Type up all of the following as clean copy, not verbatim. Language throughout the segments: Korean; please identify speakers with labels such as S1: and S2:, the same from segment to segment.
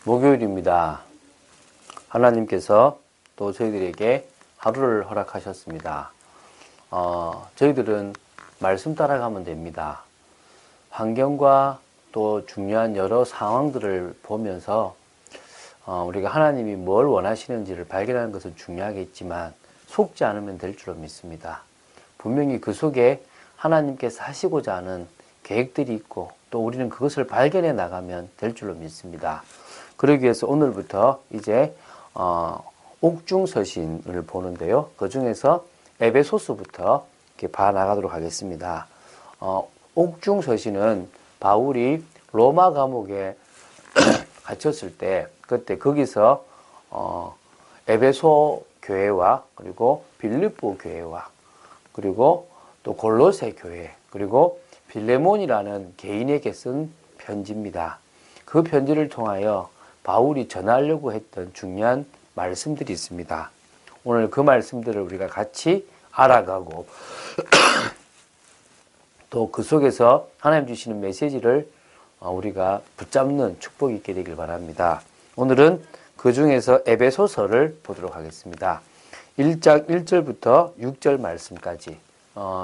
S1: 목요일입니다. 하나님께서 또 저희들에게 하루를 허락하셨습니다. 저희들은 말씀 따라가면 됩니다. 환경과 또 중요한 여러 상황들을 보면서 우리가 하나님이 뭘 원하시는지를 발견하는 것은 중요하겠지만 속지 않으면 될 줄로 믿습니다. 분명히 그 속에 하나님께서 하시고자 하는 계획들이 있고 또 우리는 그것을 발견해 나가면 될 줄로 믿습니다. 그러기 위해서 오늘부터 이제 옥중서신을 보는데요. 그 중에서 에베소서부터 이렇게 봐나가도록 하겠습니다. 옥중서신은 바울이 로마 감옥에 갇혔을 때 그때 거기서 에베소 교회와 그리고 빌립보 교회와 그리고 또 골로새 교회 그리고 빌레몬이라는 개인에게 쓴 편지입니다. 그 편지를 통하여 바울이 전하려고 했던 중요한 말씀들이 있습니다. 오늘 그 말씀들을 우리가 같이 알아가고 또 그 속에서 하나님 주시는 메시지를 우리가 붙잡는 축복이 있게 되길 바랍니다. 오늘은 그 중에서 에베소서를 보도록 하겠습니다. 1장 1절부터 6절 말씀까지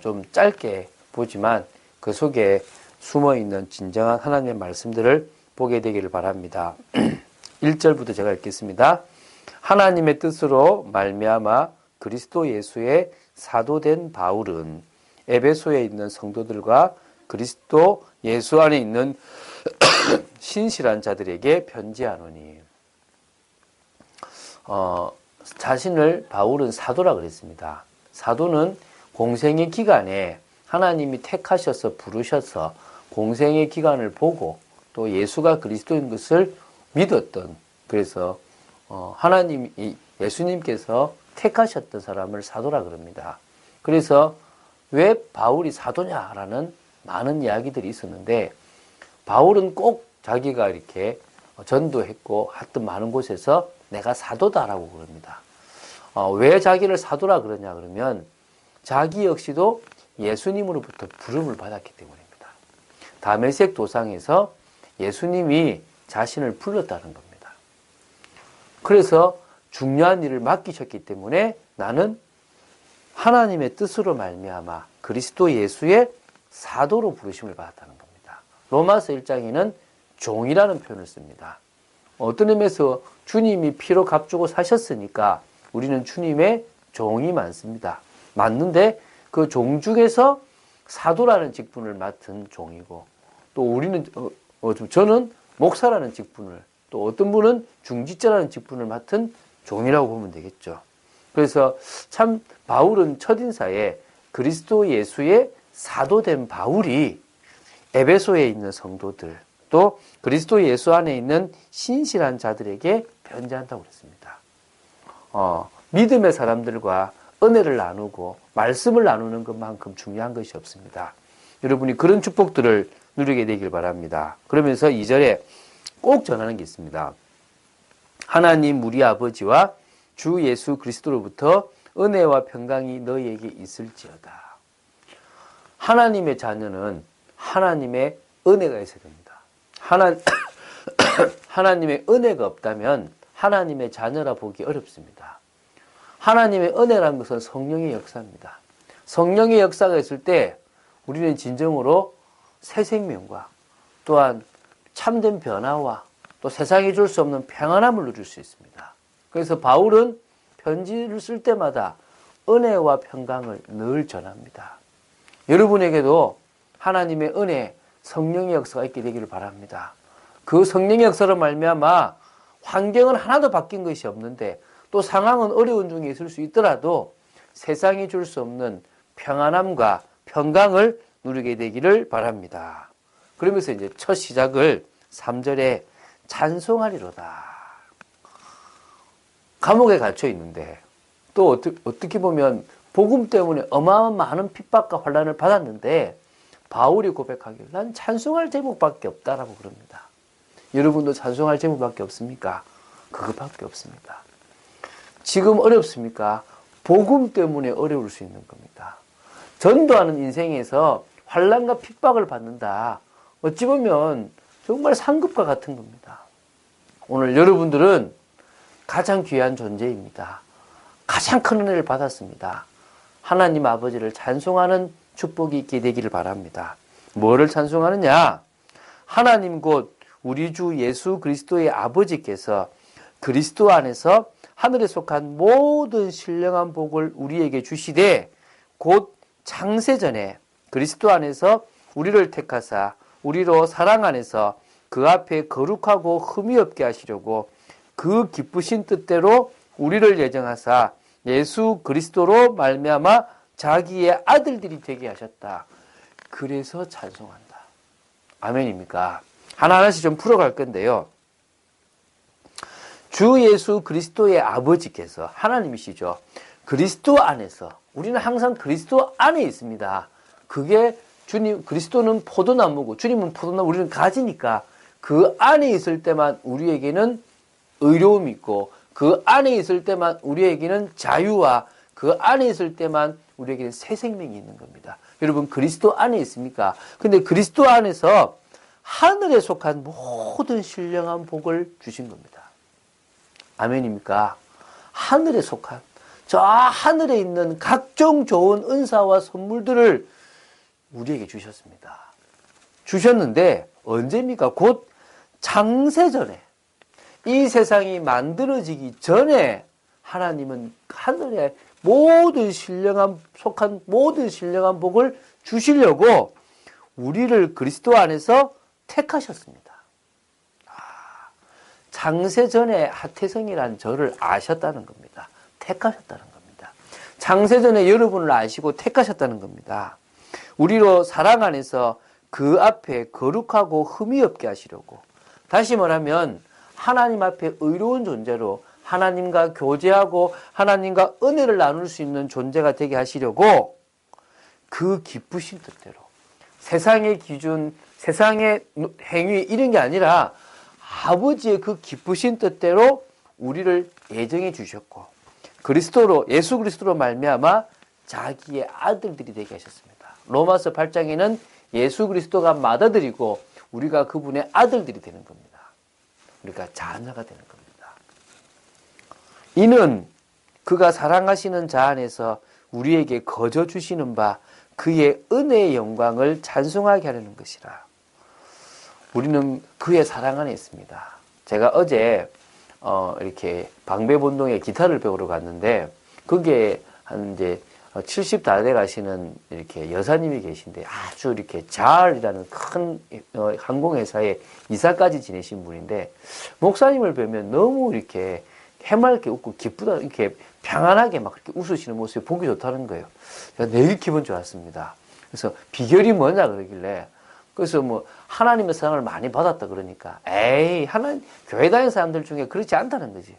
S1: 좀 짧게 보지만 그 속에 숨어있는 진정한 하나님의 말씀들을 보게 되기를 바랍니다. 1절부터 제가 읽겠습니다. 하나님의 뜻으로 말미암아 그리스도 예수의 사도된 바울은 에베소에 있는 성도들과 그리스도 예수 안에 있는 신실한 자들에게 편지하노니 자신을 바울은 사도라 그랬습니다. 사도는 공생의 기간에 하나님이 택하셔서 부르셔서 공생의 기간을 보고 또 예수가 그리스도인 것을 믿었던 그래서 예수님께서 택하셨던 사람을 사도라 그럽니다. 그래서 왜 바울이 사도냐라는 많은 이야기들이 있었는데 바울은 꼭 자기가 이렇게 전도했고 하여튼 많은 곳에서 내가 사도다라고 그럽니다. 왜 자기를 사도라 그러냐 그러면 자기 역시도 예수님으로부터 부름을 받았기 때문입니다. 다메섹 도상에서 예수님이 자신을 불렀다는 겁니다. 그래서 중요한 일을 맡기셨기 때문에 나는 하나님의 뜻으로 말미암아 그리스도 예수의 사도로 부르심을 받았다는 겁니다. 로마서 1장에는 종이라는 표현을 씁니다. 어떤 의미에서 주님이 피로 값주고 사셨으니까 우리는 주님의 종이 많습니다. 맞는데 그 종 중에서 사도라는 직분을 맡은 종이고 또 우리는 저는 목사라는 직분을 또 어떤 분은 중직자라는 직분을 맡은 종이라고 보면 되겠죠. 그래서 참 바울은 첫인사에 그리스도 예수의 사도된 바울이 에베소에 있는 성도들 또 그리스도 예수 안에 있는 신실한 자들에게 편지한다고 그랬습니다. 믿음의 사람들과 은혜를 나누고 말씀을 나누는 것만큼 중요한 것이 없습니다. 여러분이 그런 축복들을 누리게 되길 바랍니다. 그러면서 2절에 꼭 전하는 게 있습니다. 하나님 우리 아버지와 주 예수 그리스도로부터 은혜와 평강이 너희에게 있을지어다. 하나님의 자녀는 하나님의 은혜가 있어야 됩니다. 하나님의 은혜가 없다면 하나님의 자녀라 보기 어렵습니다. 하나님의 은혜라는 것은 성령의 역사입니다. 성령의 역사가 있을 때 우리는 진정으로 새 생명과 또한 참된 변화와 또 세상이 줄 수 없는 평안함을 누릴 수 있습니다. 그래서 바울은 편지를 쓸 때마다 은혜와 평강을 늘 전합니다. 여러분에게도 하나님의 은혜, 성령의 역사가 있게 되기를 바랍니다. 그 성령의 역사로 말미암아 환경은 하나도 바뀐 것이 없는데 또 상황은 어려운 중에 있을 수 있더라도 세상이 줄 수 없는 평안함과 평강을 누리게 되기를 바랍니다. 그러면서 이제 첫 시작을 3절에 찬송하리로다. 감옥에 갇혀 있는데 또 어떻게 보면 복음 때문에 어마어마한 많은 핍박과 환난을 받았는데 바울이 고백하기를 난 찬송할 제목밖에 없다라고 그럽니다. 여러분도 찬송할 제목밖에 없습니까? 그것밖에 없습니다. 지금 어렵습니까? 복음 때문에 어려울 수 있는 겁니다. 전도하는 인생에서 환난과 핍박을 받는다. 어찌 보면 정말 상급과 같은 겁니다. 오늘 여러분들은 가장 귀한 존재입니다. 가장 큰 은혜를 받았습니다. 하나님 아버지를 찬송하는 축복이 있게 되기를 바랍니다. 뭐를 찬송하느냐? 하나님 곧 우리 주 예수 그리스도의 아버지께서 그리스도 안에서 하늘에 속한 모든 신령한 복을 우리에게 주시되 곧 창세전에 그리스도 안에서 우리를 택하사 우리로 사랑 안에서 그 앞에 거룩하고 흠이 없게 하시려고 그 기쁘신 뜻대로 우리를 예정하사 예수 그리스도로 말미암아 자기의 아들들이 되게 하셨다. 그래서 찬송한다. 아멘입니까? 하나하나씩 좀 풀어갈 건데요. 주 예수 그리스도의 아버지께서 하나님이시죠. 그리스도 안에서 우리는 항상 그리스도 안에 있습니다. 그게 주님, 그리스도는 포도나무고 주님은 포도나무, 우리는 가지니까 그 안에 있을 때만 우리에게는 의로움이 있고 그 안에 있을 때만 우리에게는 자유와 그 안에 있을 때만 우리에게는 새 생명이 있는 겁니다. 여러분 그리스도 안에 있습니까? 근데 그리스도 안에서 하늘에 속한 모든 신령한 복을 주신 겁니다. 아멘입니까? 하늘에 속한 저 하늘에 있는 각종 좋은 은사와 선물들을 우리에게 주셨습니다. 주셨는데 언제입니까? 곧 창세전에 이 세상이 만들어지기 전에 하나님은 하늘에 모든 신령한 속한 모든 신령한 복을 주시려고 우리를 그리스도 안에서 택하셨습니다. 창세전에 하태성이란 저를 아셨다는 겁니다. 택하셨다는 겁니다. 창세전에 여러분을 아시고 택하셨다는 겁니다. 우리로 사랑 안에서 그 앞에 거룩하고 흠이 없게 하시려고, 다시 말하면 하나님 앞에 의로운 존재로 하나님과 교제하고 하나님과 은혜를 나눌 수 있는 존재가 되게 하시려고 그 기쁘신 뜻대로, 세상의 기준, 세상의 행위 이런 게 아니라 아버지의 그 기쁘신 뜻대로 우리를 예정해 주셨고 그리스도로, 예수 그리스도로 말미암아 자기의 아들들이 되게 하셨습니다. 로마서 8장에는 예수 그리스도가 맏아들이고 우리가 그분의 아들들이 되는 겁니다. 우리가 자녀가 되는 겁니다. 이는 그가 사랑하시는 자 안에서 우리에게 거저 주시는 바 그의 은혜의 영광을 찬송하게 하려는 것이라. 우리는 그의 사랑 안에 있습니다. 제가 어제 이렇게 방배본동에 기타를 배우러 갔는데 거기에 한 이제 70 다 돼 가시는 이렇게 여사님이 계신데 아주 이렇게 잘이라는 큰 항공회사의 이사까지 지내신 분인데 목사님을 뵈면 너무 이렇게 해맑게 웃고 기쁘다, 이렇게 평안하게 막 그렇게 웃으시는 모습이 보기 좋다는 거예요. 제가 되게 기분 좋았습니다. 그래서 비결이 뭐냐 그러길래, 그래서 뭐 하나님의 사랑을 많이 받았다 그러니까 에이 하나님 교회 다니는 사람들 중에 그렇지 않다는 거지.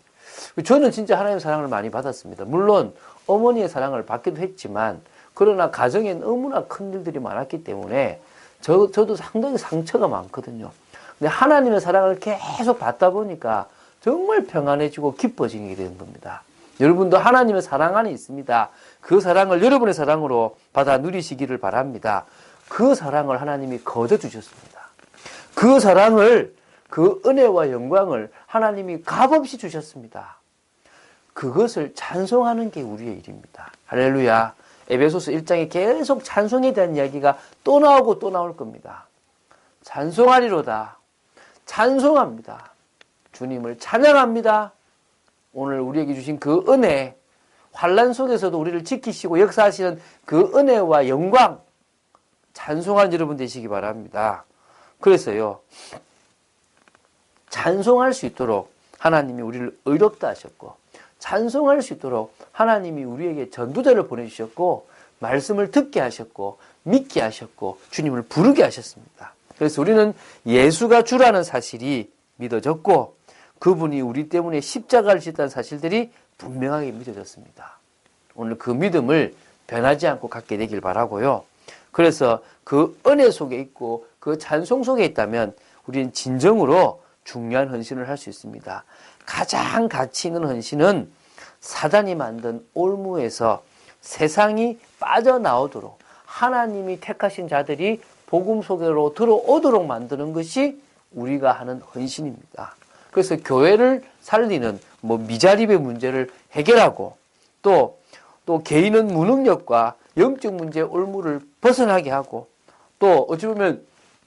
S1: 저는 진짜 하나님의 사랑을 많이 받았습니다. 물론 어머니의 사랑을 받기도 했지만 그러나 가정에 너무나 큰 일들이 많았기 때문에 저도 상당히 상처가 많거든요. 근데 하나님의 사랑을 계속 받다 보니까 정말 평안해지고 기뻐지게 되는 겁니다. 여러분도 하나님의 사랑 안에 있습니다. 그 사랑을 여러분의 사랑으로 받아 누리시기를 바랍니다. 그 사랑을 하나님이 거저 주셨습니다. 그 사랑을, 그 은혜와 영광을 하나님이 값없이 주셨습니다. 그것을 찬송하는 게 우리의 일입니다. 할렐루야. 에베소서 1장에 계속 찬송에 대한 이야기가 또 나오고 또 나올 겁니다. 찬송하리로다. 찬송합니다. 주님을 찬양합니다. 오늘 우리에게 주신 그 은혜, 환난 속에서도 우리를 지키시고 역사하시는 그 은혜와 영광, 찬송한 여러분 되시기 바랍니다. 그래서요, 찬송할 수 있도록 하나님이 우리를 의롭다 하셨고, 찬송할 수 있도록 하나님이 우리에게 전도자를 보내주셨고, 말씀을 듣게 하셨고, 믿게 하셨고, 주님을 부르게 하셨습니다. 그래서 우리는 예수가 주라는 사실이 믿어졌고, 그분이 우리 때문에 십자가를 지었다는 사실들이 분명하게 믿어졌습니다. 오늘 그 믿음을 변하지 않고 갖게 되길 바라고요. 그래서 그 은혜 속에 있고 그 찬송 속에 있다면 우리는 진정으로 중요한 헌신을 할 수 있습니다. 가장 가치 있는 헌신은 사단이 만든 올무에서 세상이 빠져나오도록 하나님이 택하신 자들이 복음 속으로 들어오도록 만드는 것이 우리가 하는 헌신입니다. 그래서 교회를 살리는 미자립의 문제를 해결하고 또 개인은 무능력과 영적 문제의 올무를 벗어나게 하고 또 어찌 보면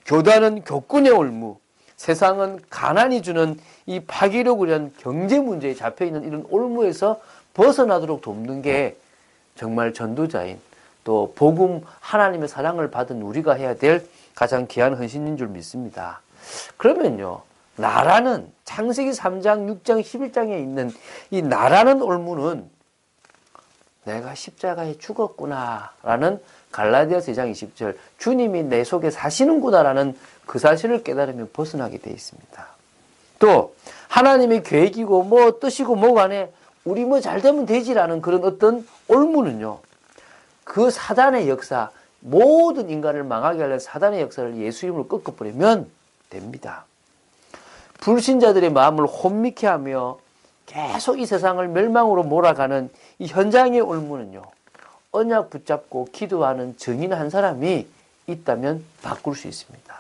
S1: 교단은 교권의 올무, 세상은 가난이 주는 이 파괴력을 위한 경제 문제에 잡혀있는 이런 올무에서 벗어나도록 돕는 게 정말 전도자인 또 복음 하나님의 사랑을 받은 우리가 해야 될 가장 귀한 헌신인 줄 믿습니다. 그러면요, 나라는 창세기 3장, 6장, 11장에 있는 이 나라는 올무는 내가 십자가에 죽었구나라는 갈라디아서 2장 20절 주님이 내 속에 사시는구나라는 그 사실을 깨달으면 벗어나게 되어 있습니다. 또 하나님의 계획이고 뜻이고 간에 우리 잘되면 되지라는 그런 어떤 올무는요, 그 사단의 역사, 모든 인간을 망하게 하려는 사단의 역사를 예수 이름으로 꺾어버리면 됩니다. 불신자들의 마음을 혼미케 하며 계속 이 세상을 멸망으로 몰아가는 이 현장의 올무는요, 언약 붙잡고 기도하는 증인 한 사람이 있다면 바꿀 수 있습니다.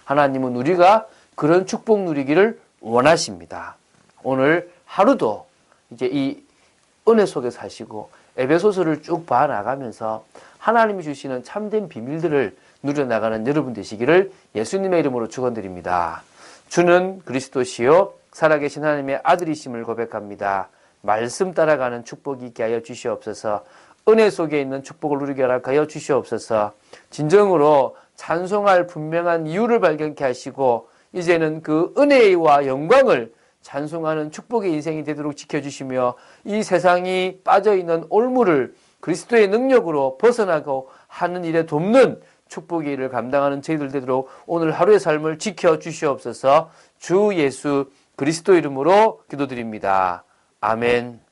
S1: 하나님은 우리가 그런 축복 누리기를 원하십니다. 오늘 하루도 이제 이 은혜 속에 사시고 에베소서를 쭉 봐나가면서 하나님이 주시는 참된 비밀들을 누려나가는 여러분 되시기를 예수님의 이름으로 축원드립니다. 주는 그리스도시요 살아계신 하나님의 아들이심을 고백합니다. 말씀 따라가는 축복이 있게 하여 주시옵소서. 은혜 속에 있는 축복을 누리게 하여 주시옵소서. 진정으로 찬송할 분명한 이유를 발견케 하시고 이제는 그 은혜와 영광을 찬송하는 축복의 인생이 되도록 지켜주시며 이 세상이 빠져있는 올무를 그리스도의 능력으로 벗어나고 하는 일에 돕는 축복의 일을 감당하는 저희들 되도록 오늘 하루의 삶을 지켜주시옵소서. 주 예수 그리스도 이름으로 기도드립니다. 아멘.